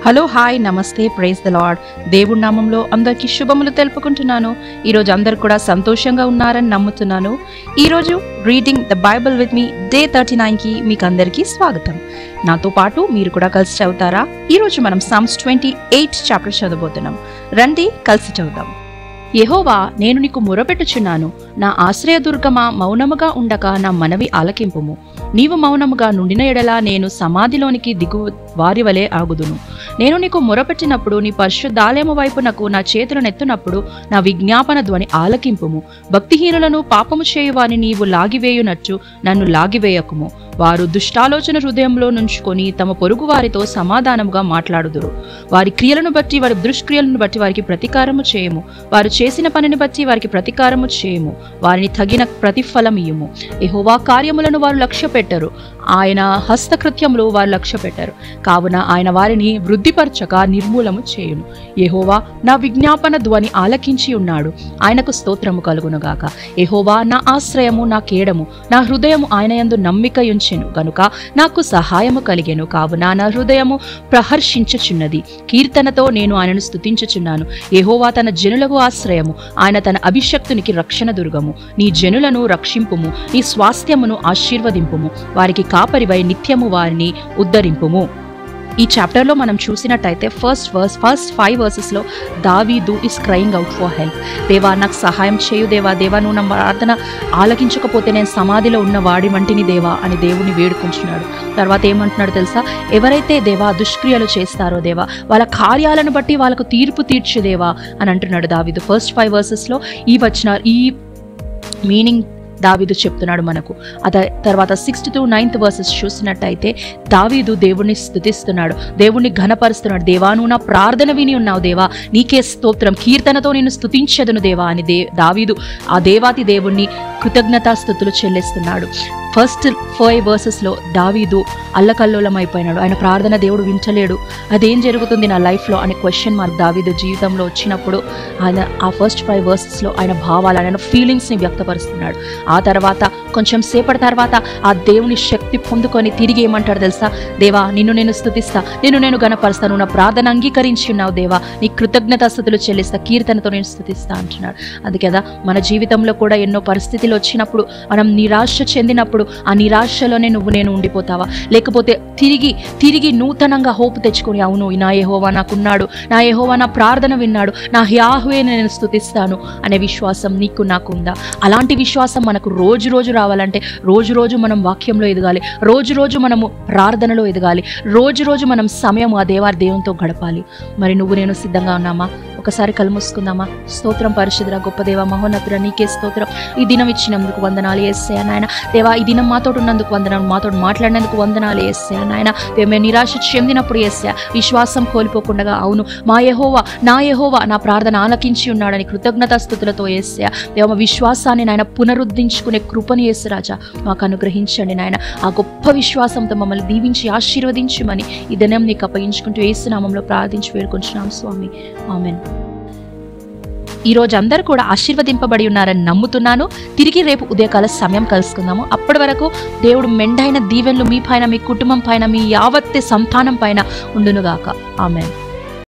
Hello hi నమస్తే praise the lord. దేవుడి నామంలో అందరికీ శుభములు తెలుపుకుంటున్నాను. ఈరోజు అందరు కూడా సంతోషంగా ఉన్నారని నమ్ముతున్నాను. ఈరోజు reading the Bible with me day 39కి మీకు అందరికీ స్వాగతం. నాతో పాటు మీరు కూడా కలిసి చదువుతారా? ఈరోజు మనం Psalms 28 చాప్టర్ చదవబోతున్నాం. రండి కలిసి చదువుదాం. యెహోవా, నేను నీకు మొరపెట్టుచున్నాను, నా ఆశ్రయదుర్గమా, మౌనముగా ఉండక నా మనవి ఆలకింపుము. నీవు మౌనముగా నుండిన ఎడల నేను సమాధిలోనికి దిగు వారి వలె ఆగుదును. నేను నీకు మొరపెట్టినప్పుడు, నీ పరిశుద్ధాలయము వైపునకు నా చేతులను ఎత్తునప్పుడు నా విజ్ఞాపన ధ్వని ఆలకింపుము. భక్తిహీనులను పాపము చేయువాని నీవు లాగివేయునట్టు నన్ను లాగివేయకుము. వారు దుష్టాలోచన హృదయంలో నుంచుకొని తమ పొరుగు వారితో సమాధానముగా మాట్లాడుదురు. వారి క్రియలను బట్టి, వారి దుష్క్రియలను బట్టి వారికి ప్రతీకారము చేయము. వారు చేసిన పనిని బట్టి వారికి ప్రతీకారము చేయము. వారిని తగిన ప్రతిఫలం ఇయ్యుము. యెహోవా కార్యములను వారు లక్ష్య పెట్టరు, ఆయన హస్తకృత్యములు వారు లక్ష్య పెట్టరు. కావున ఆయన వారిని వృద్ధిపరచక నిర్మూలము చేయును. యెహోవా నా విజ్ఞాపన ధ్వని ఆలకించి ఉన్నాడు, ఆయనకు స్తోత్రము కలుగునుగాక. యెహోవా నా ఆశ్రయము, నా కేడము, నా హృదయము ఆయన యందు నమ్మికయుంచెను గనుక నాకు సహాయము కలిగెను. కావున నా హృదయము ప్రహర్షించుచున్నది, కీర్తనతో నేను ఆయనను స్తుతించుచున్నాను. యెహోవా తన జనులకు ఆశ్రయము, ఆయన తన అభిషక్తునికి రక్షణ దుర్గము. నీ జనులను రక్షింపుము, నీ స్వాస్థ్యమును ఆశీర్వదింపుము. వారికి కాపరివై నిత్యము వారిని ఉద్ధరింపుము. ఈ చాప్టర్లో మనం చూసినట్టయితే ఫస్ట్ 5 వర్సెస్లో దావీదు is crying out for help. దేవా నాకు సహాయం చేయు దేవా, దేవా నువ్వు నా ప్రార్థన ఆలకించకపోతే నేను సమాధిలో ఉన్న వాడి వంటిని దేవా అని దేవుని వేడుకుంటున్నాడు. తర్వాత ఏమంటున్నాడు తెలుసా? ఎవరైతే దేవా దుష్క్రియలు చేస్తారో దేవా, వాళ్ళ కార్యాలను బట్టి వాళ్ళకు తీర్పు తీర్చు దేవా అని అంటున్నాడు దావీదు. ఫస్ట్ 5 వర్సెస్లో ఈ మీనింగ్ దావీదు చెప్తున్నాడు మనకు. తర్వాత 6th to 9th వర్సెస్ చూసినట్టయితే దావీదు దేవుణ్ణి స్తుతిస్తున్నాడు, దేవుణ్ణి ఘనపరుస్తున్నాడు. దేవా నువ్వు నా ప్రార్థన విని ఉన్నావు దేవా, నీకే స్తోత్రం, కీర్తనతో నేను స్తుతించదును దేవా అని దావీదు ఆ దేవాతి దేవుణ్ణి కృతజ్ఞతాస్తుతులు చెల్లిస్తున్నాడు. ఫస్ట్ 5 వర్సెస్లో దావీదు అల్లకల్లోలం అయిపోయినాడు. ఆయన ప్రార్థన దేవుడు వింటలేడు, అదేం జరుగుతుంది నా లైఫ్లో అనే క్వశ్చన్ మార్క్ దావీదు జీవితంలో వచ్చినప్పుడు ఆయన ఆ ఫస్ట్ 5 వర్సెస్లో ఆయన భావాలు, ఆయన ఫీలింగ్స్ని వ్యక్తపరుస్తున్నాడు. ఆ తర్వాత కొంచెం సేపటి తర్వాత ఆ దేవుని శక్తి పొందుకొని తిరిగి ఏమంటాడు తెలుసా? దేవా నిన్ను నేను స్తుతిస్తా, నేను గణపరుస్తాను, నా ప్రార్థన అంగీకరించి ఉన్నావు దేవా, నీ కృతజ్ఞతాస్తుతులు చెల్లిస్తా, కీర్తనతో నేను స్తుతిస్తా అంటున్నాడు. అది కదా మన జీవితంలో కూడా ఎన్నో పరిస్థితులు వచ్చినప్పుడు, మనం నిరాశ చెందినప్పుడు ఆ నిరాశలోనే నేను ఉండిపోతావా? లేకపోతే తిరిగి నూతనంగా హోప్ తెచ్చుకొని, అవును నా యెహోవా నాకున్నాడు, నా యెహోవా నా ప్రార్థన విన్నాడు, నా యాహ్వేని నేను స్తుతిస్తాను అనే విశ్వాసం నీకు నాకు ఉందా? అలాంటి విశ్వాసం మనకు రోజు రావాలంటే రోజు మనం వాక్యంలో ఎదగాలి, రోజు మనము ప్రార్థనలో ఎదగాలి, రోజు మనం సమయం ఆ దేవునితో గడపాలి. మరి నువ్వు నేను సిద్ధంగా ఉన్నామా? ఒకసారి కళ్ళు మూసుకుందామా? స్తోత్రం పరిశుద్ధుడా, గొప్ప దేవా, మహోన్నతుడా, నీకే స్తోత్రం. ఈ దినం ఇచ్చినందుకు వందనాలు యేసయ్యా నాయన. దేవా ఈ దినం మాతో ఉన్నందుకు వందనాలు, మాతో మాట్లాడినందుకు వందనాలు యేసయ్యా నాయన. మేము నిరాశ చెందినప్పుడు యేసయ్యా విశ్వాసం కోల్పోకుండా, అవును మా యెహోవా నా ప్రార్థన ఆలకించి ఉన్నాడని కృతజ్ఞతాస్తుతులతో యేసయ్యా దేవ విశ్వాసాన్ని నాయన పునరుద్ధరించుకునే కృపను యేసురాజా మాకు అనుగ్రహించండి నాయన. ఆ గొప్ప విశ్వాసంతో మమ్మల్ని దీవించి ఆశీర్వదించమని ఈ దినం నీకు అప్పగించుకుంటూ యేసు నామంలో ప్రార్థించి వేడుకుంటున్నాం స్వామి, ఆమెన్. ఈరోజు అందరూ కూడా ఆశీర్వదింపబడి ఉన్నారని నమ్ముతున్నాను. తిరిగి రేపు ఉదయకాల సమయం కలుసుకుందాము. అప్పటి వరకు దేవుడు మెండైన దీవెనలు మీ పైన, మీ కుటుంబం పైన, మీ యావత్తు సంతానం పైన ఉండునుగాక. ఆమెన్.